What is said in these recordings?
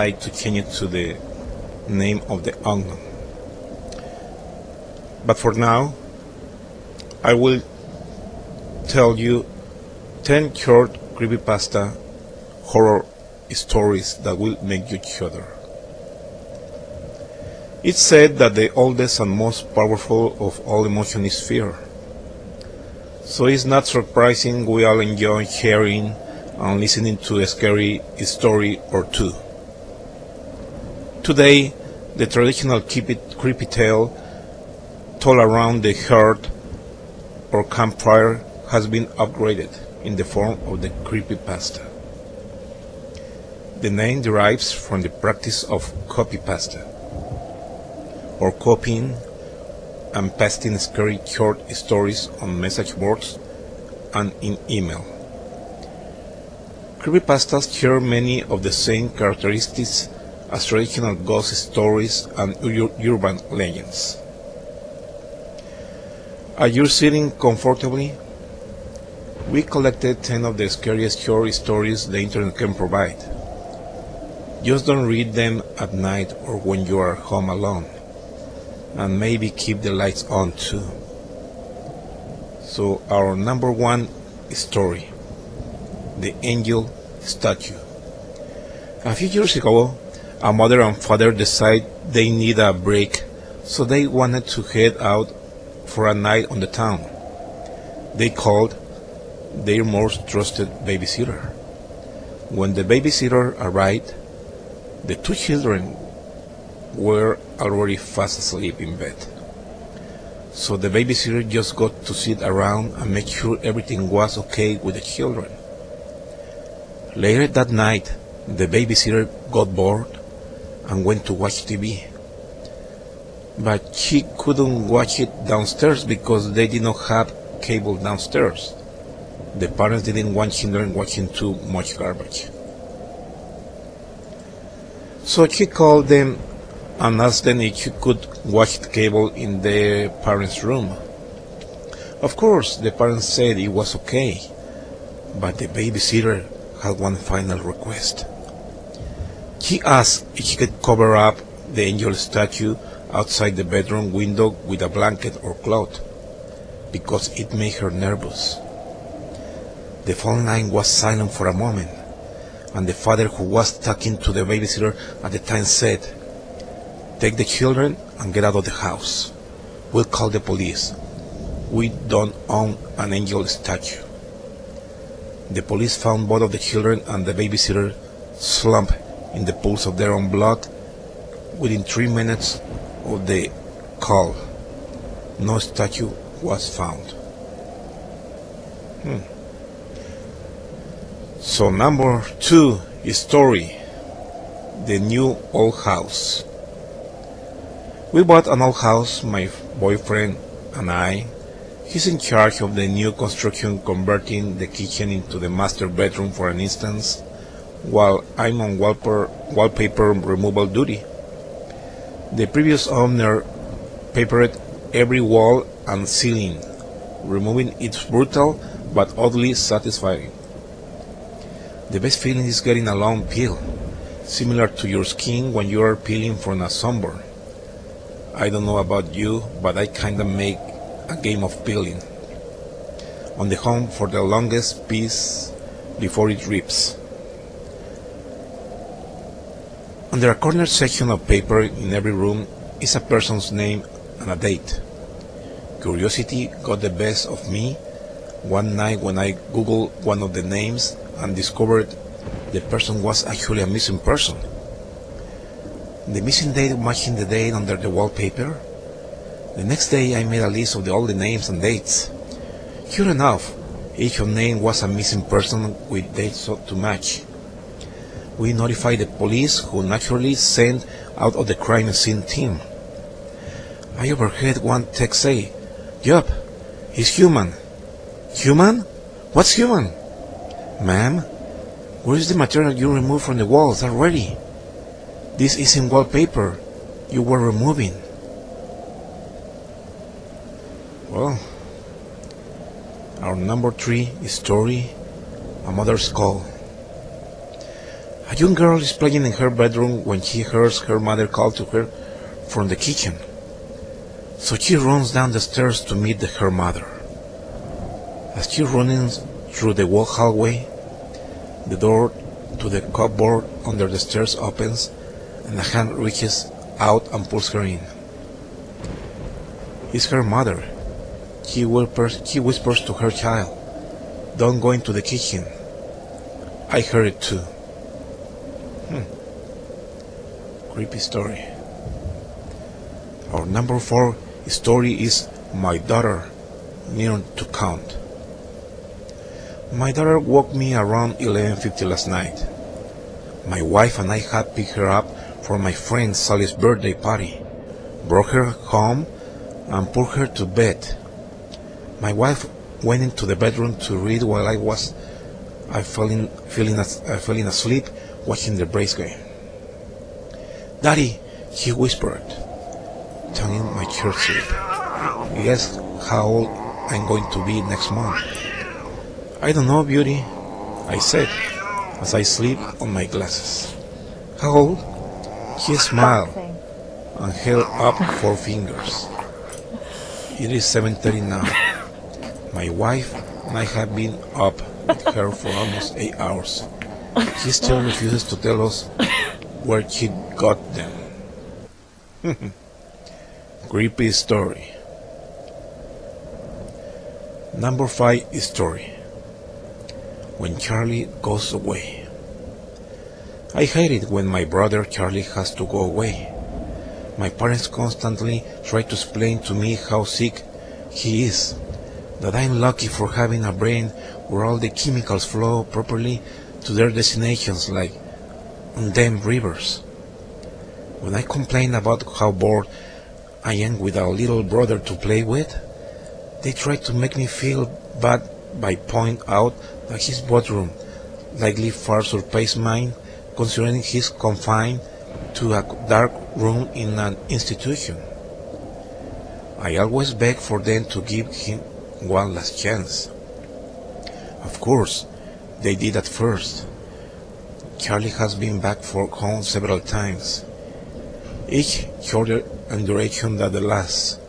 like to change it to the name of the unknown. But for now, I will tell you 10 short creepypasta horror stories that will make you shudder. It's said that the oldest and most powerful of all emotion is fear. So it's not surprising we all enjoy hearing and listening to a scary story or two. Today, the traditional creepy tale told around the hearth or campfire has been upgraded in the form of the creepypasta. The name derives from the practice of copypasta, or copying and pasting scary short stories on message boards and in email. Creepypastas share many of the same characteristics as traditional ghost stories and urban legends. Are you sitting comfortably? We collected 10 of the scariest short stories the internet can provide. Just don't read them at night or when you are home alone. And maybe keep the lights on too. So our number one story, the angel statue. A few years ago, a mother and father decided they need a break, so they wanted to head out for a night on the town. They called their most trusted babysitter. When the babysitter arrived, the two children were already fast asleep in bed. So the babysitter just got to sit around and make sure everything was okay with the children. Later that night, the babysitter got bored and went to watch TV. But she couldn't watch it downstairs because they did not have cable downstairs. The parents didn't want children watching too much garbage. So she called them and asked them if she could watch the cable in their parents' room. Of course, the parents said it was okay, but the babysitter had one final request. She asked if she could cover up the angel statue outside the bedroom window with a blanket or cloth, because it made her nervous. The phone line was silent for a moment, and the father who was talking to the babysitter at the time said, "Take the children and get out of the house. We'll call the police. We don't own an angel statue." The police found both of the children and the babysitter slumped in the pools of their own blood. Within 3 minutes of the call, no statue was found. So number two story, the new old house. We bought an old house, my boyfriend and I. He's in charge of the new construction, converting the kitchen into the master bedroom for an instance, while I'm on wallpaper removal duty. The previous owner papered every wall and ceiling. Removing it's brutal but oddly satisfying. The best feeling is getting a long peel, similar to your skin when you are peeling from a sunburn. I don't know about you, but I kinda make a game of peeling on the home for the longest piece before it rips. Under a corner section of paper in every room is a person's name and a date. Curiosity got the best of me one night when I googled one of the names and discovered the person was actually a missing person. The missing date matching the date under the wallpaper. The next day I made a list of all the names and dates. Sure enough, each name was a missing person with dates to match. We notified the police, who naturally sent out of the crime scene team. I overheard one text say, "Yup, he's human." "Human? What's human?" "Ma'am, where is the material you removed from the walls already? This isn't wallpaper you were removing." Well, our number three story, a mother's call. A young girl is playing in her bedroom when she hears her mother call to her from the kitchen. So she runs down the stairs to meet her mother. As she runs through the hallway, the door to the cupboard under the stairs opens and a hand reaches out and pulls her in. It's her mother. She whispers to her child, "Don't go into the kitchen." I heard it too. Creepy story. Our number 4 story is My Daughter Learned to Count. My daughter woke me around 11:50 last night. My wife and I had picked her up for my friend Sally's birthday party, brought her home, and put her to bed. My wife went into the bedroom to read while I fell asleep watching the Braves game. "Daddy," she whispered, tonguing my shirt sleeve. "Guess how old I'm going to be next month?" "I don't know, beauty," I said, as I slipped on my glasses. "How old?" She smiled and held up 4 fingers. It is 7:30 now. My wife and I have been up with her for almost 8 hours. She still refuses to tell us where she got them. Creepy story. Number 5 story. When Charlie goes away. I hate it when my brother Charlie has to go away. My parents constantly try to explain to me how sick he is, that I'm lucky for having a brain where all the chemicals flow properly to their destinations like undammed rivers. When I complain about how bored I am with a little brother to play with, they try to make me feel bad by pointing out that his bedroom likely far surpasses mine, considering he's confined to a dark room in an institution. I always beg for them to give him one last chance. Of course, they did at first. Charlie has been back for home several times, each shorter in duration than the last.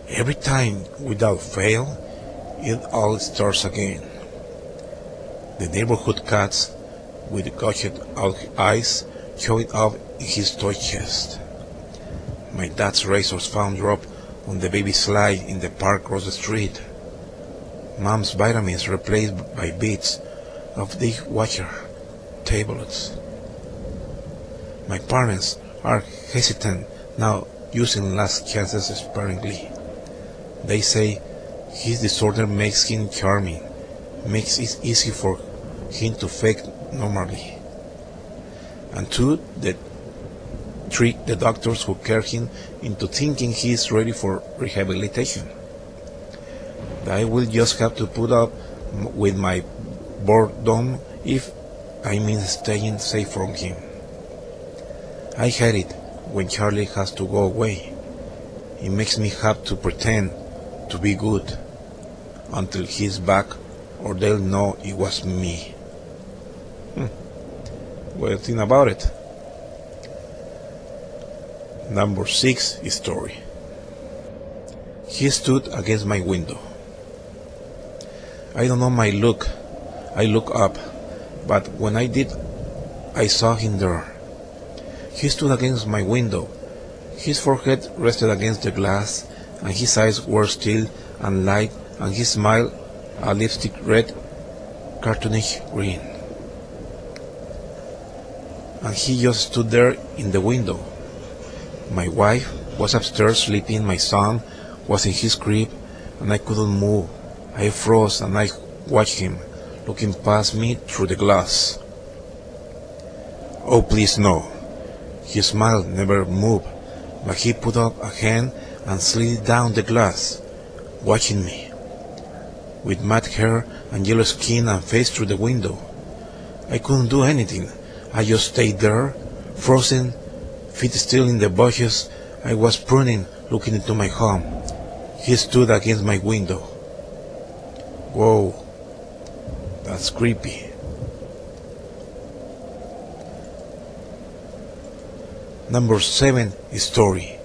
Every time, without fail, it all starts again. The neighborhood cats, with gouged out eyes, showing up in his toy chest. My dad's razors found dropped on the baby slide in the park across the street. Mom's vitamins replaced by bits of dishwasher tablets. My parents are hesitant now, using last chances sparingly. They say his disorder makes him charming, makes it easy for him to fake normally, and to trick the doctors who care him into thinking he is ready for rehabilitation. That I will just have to put up with my boredom if I mean staying safe from him. I hate it when Charlie has to go away. It makes me have to pretend to be good until he's back, or they'll know it was me. Well, think about it. Number 6 story. He stood against my window. I don't know my look. I looked up, but when I did, I saw him there. He stood against my window. His forehead rested against the glass, and his eyes were still and light, and his smile a lipstick red, cartoonish green. And he just stood there in the window. My wife was upstairs sleeping, my son was in his crib, and I couldn't move. I froze and I watched him, looking past me through the glass. "Oh, please no." His smile never moved, but he put up a hand and slid down the glass, watching me. With mad hair and yellow skin and face through the window. I couldn't do anything. I just stayed there, frozen, feet still in the bushes I was pruning, looking into my home. He stood against my window. Whoa, that's creepy. Number 7 story,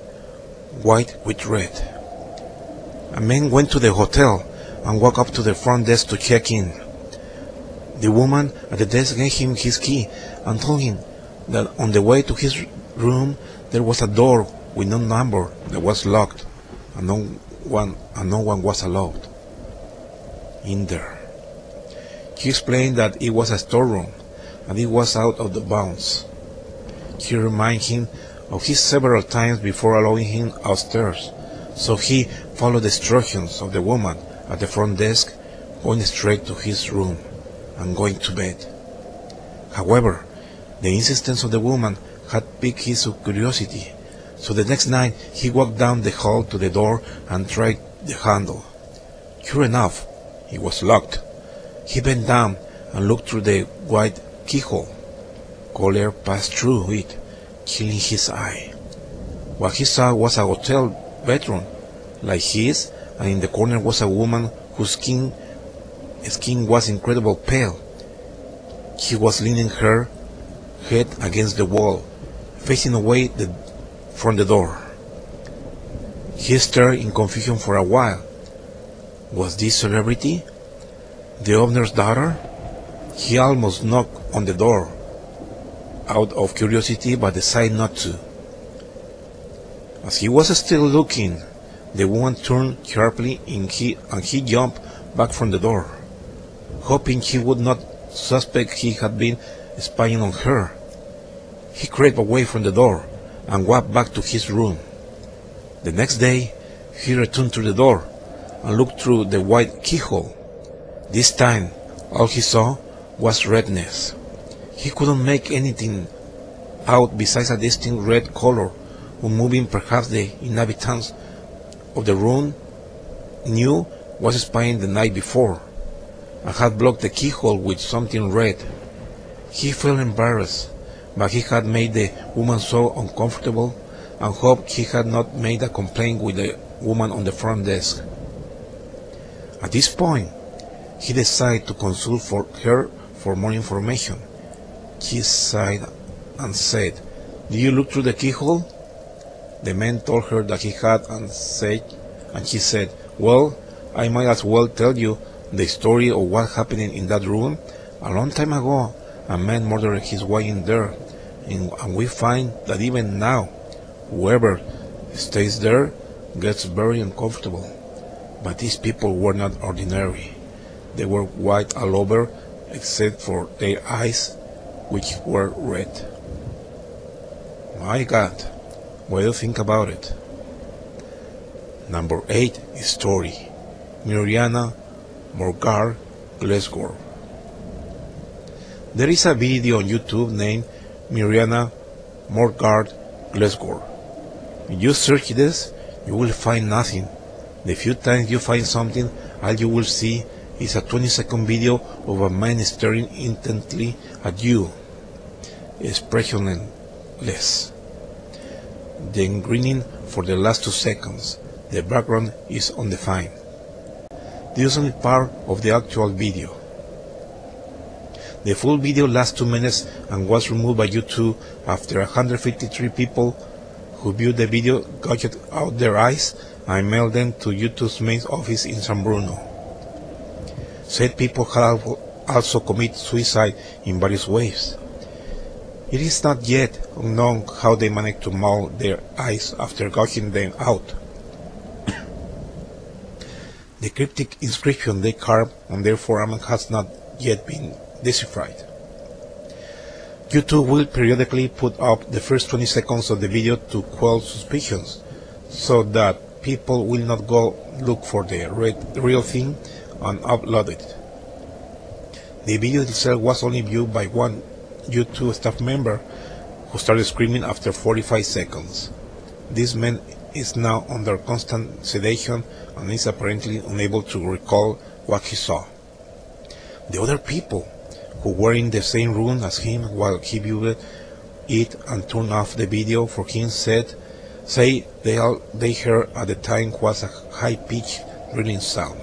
White with Red. A man went to the hotel and walked up to the front desk to check in. The woman at the desk gave him his key and told him that on the way to his room there was a door with no number that was locked, and no one was allowed in there. He explained that it was a storeroom and it was out of the bounds. He reminded him of his several times before allowing him upstairs, so he followed the instructions of the woman at the front desk, going straight to his room and going to bed. However, the insistence of the woman had piqued his curiosity, so the next night he walked down the hall to the door and tried the handle. Sure enough, it was locked. He bent down and looked through the white keyhole. Color passed through it, killing his eye. What he saw was a hotel bedroom like his, and in the corner was a woman whose skin was incredibly pale. She was leaning her head against the wall, facing away from the door. He stared in confusion for a while. Was this celebrity the owner's daughter? He almost knocked on the door out of curiosity, but decided not to. As he was still looking, the woman turned sharply and he jumped back from the door, hoping he would not suspect he had been spying on her. He crept away from the door and walked back to his room. The next day, he returned to the door and looked through the white keyhole. This time, all he saw was redness. He couldn't make anything out besides a distinct red color, moving. Perhaps the inhabitants of the room knew was spying the night before, and had blocked the keyhole with something red. He felt embarrassed, but he had made the woman so uncomfortable, and hoped he had not made a complaint with the woman on the front desk. At this point, he decided to consult her for more information. She sighed and said, "Do you look through the keyhole?" The man told her that he had, and she said, "Well, I might as well tell you the story of what happened in that room. A long time ago, a man murdered his wife in there, and we find that even now, whoever stays there gets very uncomfortable. But these people were not ordinary. They were white all over, except for their eyes, which were red." My God, what do you think about it? Number 8 story, Mirjana Morgard Glesgård. There is a video on YouTube named Mirjana Morgard Glesgård. If you search this, you will find nothing. The few times you find something, all you will see is a 20-second video of a man staring intently at you, expressionless, then grinning for the last 2 seconds. The background is undefined. This is only part of the actual video. The full video lasts 2 minutes and was removed by YouTube after 153 people who viewed the video gouged out their eyes and mailed them to YouTube's main office in San Bruno. Said people have also committed suicide in various ways. It is not yet unknown how they managed to maul their eyes after gouging them out. The cryptic inscription they carved on their forearm has not yet been deciphered. YouTube will periodically put up the first 20 seconds of the video to quell suspicions, so that people will not go look for the real thing and upload it. The video itself was only viewed by one YouTube staff member, who started screaming after 45 seconds. This man is now under constant sedation and is apparently unable to recall what he saw. The other people who were in the same room as him while he viewed it and turned off the video for him say they heard at the time was a high-pitched drilling sound.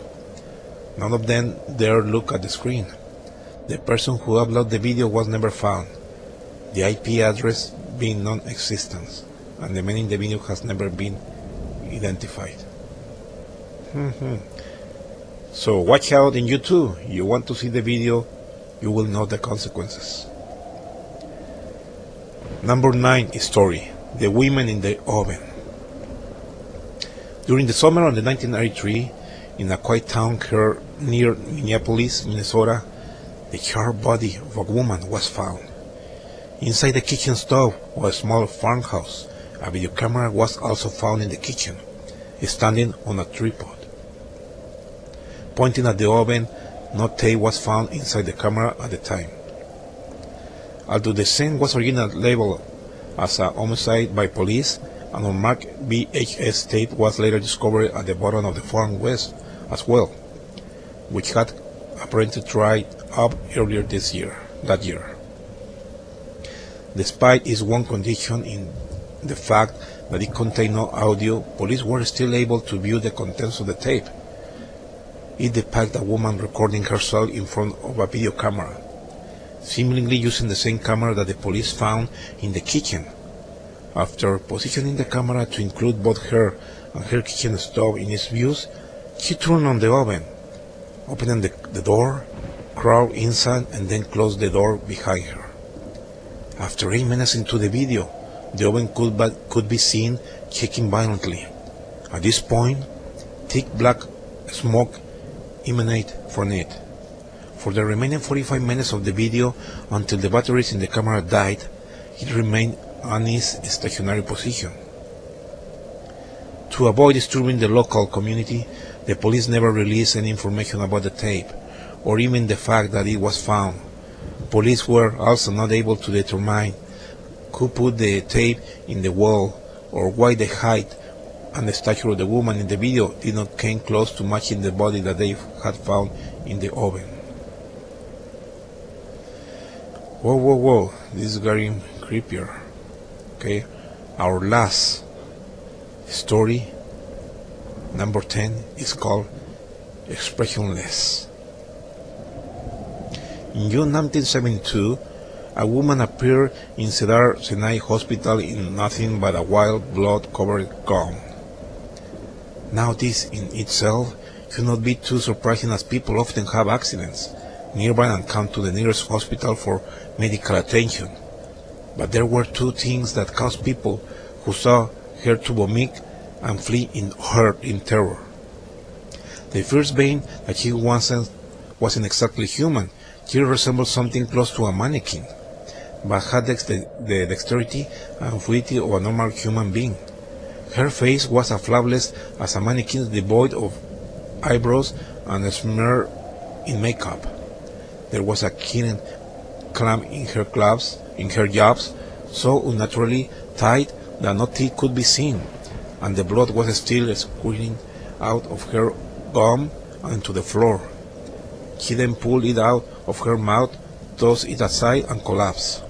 None of them dared look at the screen. The person who uploaded the video was never found. The IP address being non-existent, and the man in the video has never been identified. So watch out in YouTube. You want to see the video, you will know the consequences. Number 9 story: the women in the oven. During the summer of 1993, in a quiet town here near Minneapolis, Minnesota, the charred body of a woman was found. Inside the kitchen stove of a small farmhouse, a video camera was also found in the kitchen, standing on a tripod. Pointing at the oven, no tape was found inside the camera at the time. Although the scene was originally labeled as a homicide by police, an unmarked VHS tape was later discovered at the bottom of the farmhouse as well, which had apparently dried up earlier that year. Despite its one condition in the fact that it contained no audio, police were still able to view the contents of the tape. It depicted a woman recording herself in front of a video camera, seemingly using the same camera that the police found in the kitchen. After positioning the camera to include both her and her kitchen stove in its views, she turned on the oven, opened the door, crawled inside, and then closed the door behind her. After 8 minutes into the video, the oven could be seen shaking violently. At this point, thick black smoke emanated from it. For the remaining 45 minutes of the video, until the batteries in the camera died, it remained in its stationary position. To avoid disturbing the local community, the police never released any information about the tape, or even the fact that it was found. Police were also not able to determine who put the tape in the wall, or why the height and the stature of the woman in the video did not come close to matching the body that they had found in the oven. Whoa, this is getting creepier. Okay, our last story, number 10, is called Expressionless. In June 1972, a woman appeared in Cedar Sinai Hospital in nothing but a wild, blood-covered gown. Now this in itself should not be too surprising, as people often have accidents nearby and come to the nearest hospital for medical attention. But there were two things that caused people who saw her to vomit and flee in terror. The first being that she wasn't exactly human. She resembled something close to a mannequin, but had the dexterity and fluidity of a normal human being. Her face was as flawless as a mannequin, devoid of eyebrows and smeared in makeup. There was a kitten clamp in her jobs, so unnaturally tight that no teeth could be seen, and the blood was still squirting out of her gum and to the floor. She then pulled it out of her mouth, tossed it aside, and collapsed.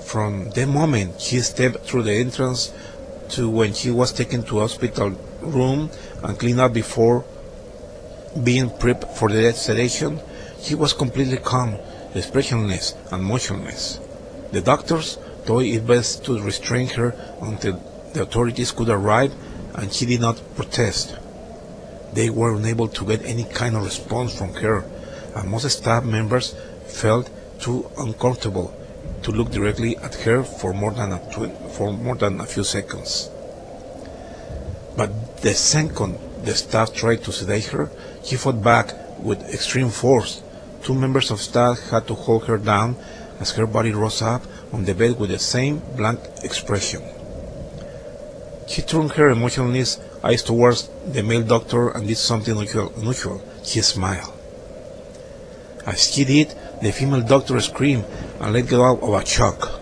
From the moment she stepped through the entrance to when she was taken to a hospital room and cleaned up before being prepped for the sedation, she was completely calm, expressionless, and motionless. The doctors thought it best to restrain her until the authorities could arrive, and she did not protest. They were unable to get any kind of response from her, and most staff members felt too uncomfortable to look directly at her for more than a few seconds. But the second the staff tried to sedate her, she fought back with extreme force. Two members of staff had to hold her down as her body rose up on the bed with the same blank expression. She turned her emotionless eyes towards the male doctor and did something unusual. She smiled. As she did, the female doctor screamed and let go of a shock.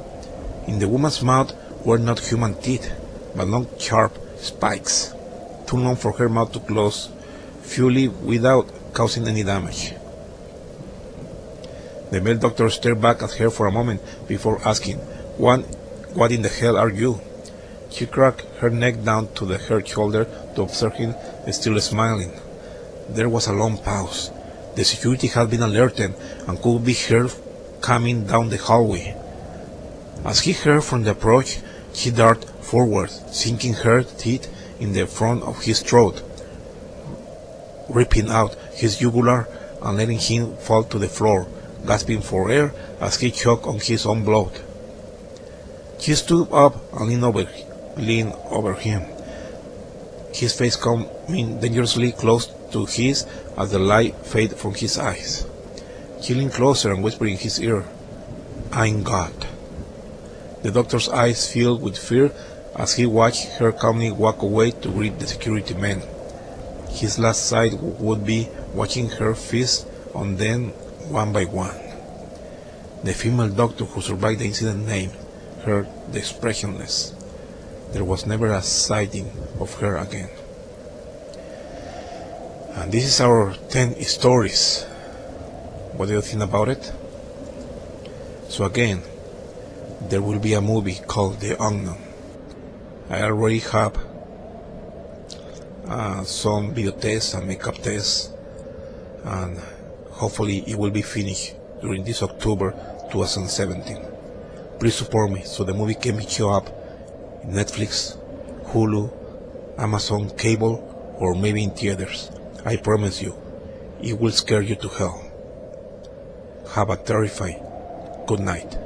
In the woman's mouth were not human teeth, but long sharp spikes, too long for her mouth to close fully without causing any damage. The male doctor stared back at her for a moment before asking, What in the hell are you?" She cracked her neck down to her shoulder to observe him, still smiling. There was a long pause. The security had been alerted and could be heard coming down the hallway. As he heard from the approach, he darted forward, sinking her teeth in the front of his throat, ripping out his jugular and letting him fall to the floor, gasping for air as he choked on his own blood. She stood up and leaned over him, his face coming dangerously close to his as the light faded from his eyes. She leaned closer and whispered in his ear, "I'm God." The doctor's eyes filled with fear as he watched her calmly walk away to greet the security men. His last sight would be watching her feast on them one by one. The female doctor who survived the incident named her the expressionless. There was never a sighting of her again. And this is our 10 stories. What do you think about it? So again, there will be a movie called The Unknown. I already have some video tests and makeup tests, and hopefully it will be finished during this October 2017. Please support me so the movie can show up in Netflix, Hulu, Amazon Cable, or maybe in theaters. I promise you, it will scare you to hell. Have a terrifying good night.